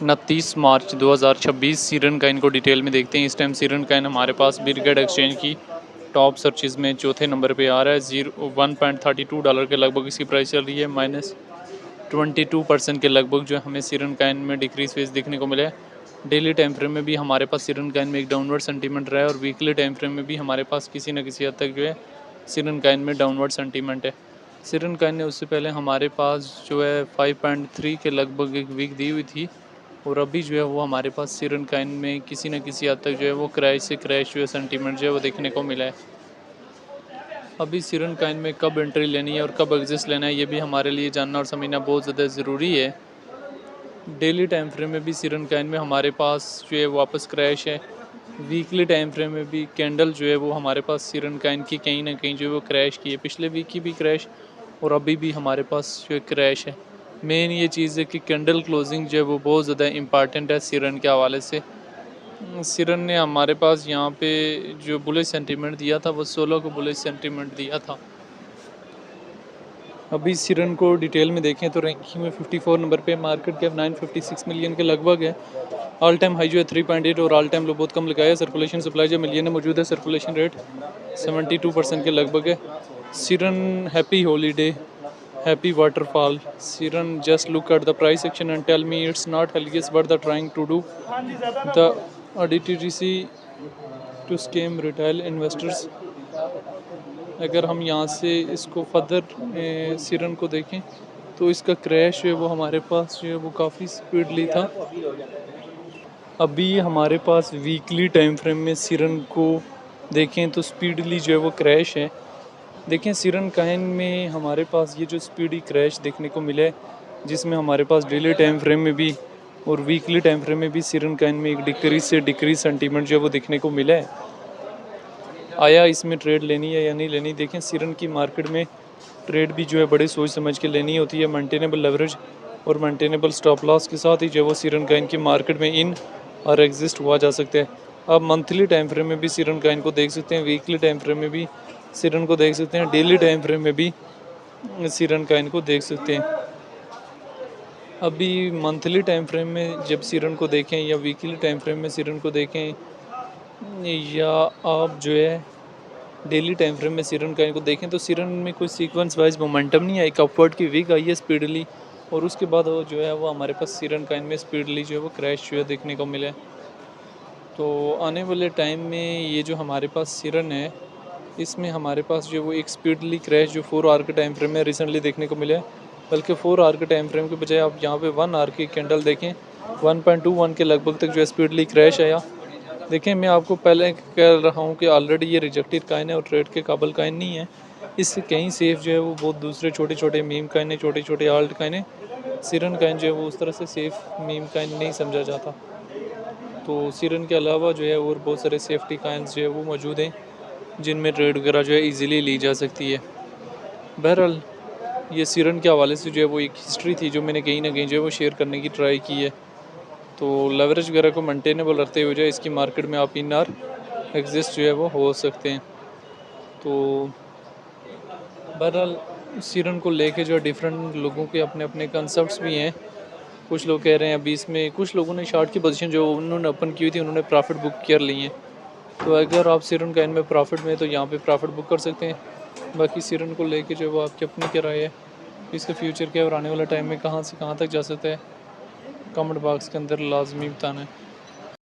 29 मार्च 2026 सीरन Kine को detail में देखते हैं। इस टाइम सीरन काइन हमारे पास बिरगेट एक्सचेंज की टॉप सर्चेज़ में चौथे नंबर पे आ रहा है। $1.32 के लगभग इसकी प्राइस चल रही है। -22% के लगभग जो हमें सीरन काइन में डिक्रीज फेज देखने को मिला है। डेली टाइम फ्रेम में भी हमारे पास सीरन काइन में एक डाउनवर्ड सेंटीमेंट रहा है और वीकली टाइम फ्रेम में भी हमारे पास किसी न किसी हद तक जो है सीरन काइन में डाउनवर्ड सेंटीमेंट है। सीरन काइन ने उससे पहले हमारे पास जो है 5.3 के लगभग एक वीक दी हुई थी और अभी जो है वो हमारे पास सीरन काइन में किसी न किसी हद तक जो है वो क्रैश से क्रैश जो है सेंटीमेंट जो है वो देखने को मिला है। अभी सीरन काइन में कब एंट्री लेनी है और कब एग्जिस्ट लेना है ये भी हमारे लिए जानना और समझना बहुत ज़्यादा ज़रूरी है। डेली टाइम फ्रेम में भी सीरन काइन में हमारे पास जो है वापस क्रैश है। वीकली टाइम फ्रेम में भी कैंडल जो है वो हमारे पास सीरन काइन की कहीं ना कहीं जो है वो क्रैश की है। पिछले वीक की भी क्रैश और अभी भी हमारे पास जो है क्रैश है। मेन ये चीज़ है कि कैंडल क्लोजिंग जो है वो बहुत ज़्यादा इम्पॉर्टेंट है सीरन के हवाले से। सीरन ने हमारे पास यहाँ पे जो बुलिश सेंटीमेंट दिया था वो 16 को बुलिश सेंटीमेंट दिया था। अभी सीरन को डिटेल में देखें तो रैंकिंग में 54 नंबर पे, मार्केट कैप 956 मिलियन के लगभग है। ऑल टाइम हाई जो है 3.8 और ऑल टाइम लो बहुत कम लगाया है। सर्कुलेशन सप्लाई जो मिलियन में मौजूद है। सर्कुलेशन रेट 72% के लगभग है। सीरन हैप्पी हॉलीडे, हैप्पी वाटरफॉल। सीरन just look at the price action and tell me it's not हेलियस but the trying to do the ADTGC to scam retail investors. अगर हम यहाँ से इसको फर्दर सीरन को देखें तो इसका क्रैश है वो हमारे पास जो है वो काफ़ी स्पीडली था। अभी हमारे पास वीकली टाइम फ्रेम में सीरन को देखें तो स्पीडली जो है वो क्रैश है। देखें सीरन काइन में हमारे पास ये जो स्पीडी क्रैश देखने को मिला है, जिसमें हमारे पास डेली टाइम फ्रेम में भी और वीकली टाइम फ्रेम में भी सीरन काइन में एक डिक्रीज से डिक्रीज सेंटीमेंट जो है वो देखने को मिला है। आया इसमें ट्रेड लेनी है या नहीं लेनी। देखें सीरन की मार्केट में ट्रेड भी जो है बड़े सोच समझ के लेनी होती है। मेंटेनेबल लेवरेज और मेंटेनेबल स्टॉप लॉस के साथ ही जो है वो सीरन काइन की मार्केट में इन और एग्जिस्ट हुआ जा सकता है। आप मंथली टाइम फ्रेम में भी सीरन काइन को देख सकते हैं, वीकली टाइम फ्रेम में भी सीरन को देख सकते हैं, डेली टाइम फ्रेम में भी सीरन काइन को देख सकते हैं। अभी मंथली टाइम फ्रेम में जब सीरन को देखें या वीकली टाइम फ्रेम में सीरन को देखें या आप जो है डेली टाइम फ्रेम में सीरन काइन को देखें तो सीरन में कोई सीक्वेंस वाइज मोमेंटम नहीं है। एक अपवर्ड की वीक आई है स्पीडली और उसके बाद वो जो है वो हमारे पास सीरन काइन में स्पीडली जो है वो क्रैश जो है देखने को मिला है। तो आने वाले टाइम में ये जो हमारे पास सीरन है इसमें हमारे पास जो वो एक स्पीडली क्रैश जो 4 आवर के टाइम फ्रेम में रिसेंटली देखने को मिला है। बल्कि 4 आवर के टाइम फ्रेम के बजाय आप यहाँ पे 1 आवर की कैंडल देखें, 1.21 के लगभग तक जो है स्पीडली क्रैश आया। देखें मैं आपको पहले कह रहा हूँ कि ऑलरेडी ये रिजेक्टेड काइन है और ट्रेड के काबिल काइन नहीं है। इससे कहीं सेफ जो है वो बहुत दूसरे छोटे छोटे मीम काइन है, छोटे छोटे आल्ट काइन है। सीरन काइन जो है वो उस तरह से सेफ मीम काइन नहीं समझा जाता। तो सीरन के अलावा जो है और बहुत सारे सेफ्टी काइन्स जो है वो मौजूद हैं जिनमें ट्रेड वगैरह जो है ईज़िली ली जा सकती है। बहरहाल ये सीरन के हवाले से जो है वो एक हिस्ट्री थी जो मैंने कहीं ना कहीं जो है वो शेयर करने की ट्राई की है। तो लेवरेज वगैरह को मेंटेनेबल रखते हुए जो है इसकी मार्केट में आप इन आर एग्जिस्ट जो है वो हो सकते हैं। तो बहरहाल सीरन को लेके जो है डिफरेंट लोगों के अपने अपने कंसेप्ट्स भी हैं। कुछ लोग कह रहे हैं अभी इसमें, कुछ लोगों ने शॉर्ट की पोजीशन जो उन्होंने ओपन की हुई थी उन्होंने प्रॉफिट बुक कर ली है। तो अगर आप सीरन काइन में प्रॉफिट में तो यहाँ पे प्रॉफिट बुक कर सकते हैं। बाकी सीरन को लेके जो है वो आपकी अपनी क्या राय है, इसका फ्यूचर क्या और आने वाला टाइम में कहाँ से कहाँ तक जा सकता है, कमेंट बॉक्स के अंदर लाजमी बताना है।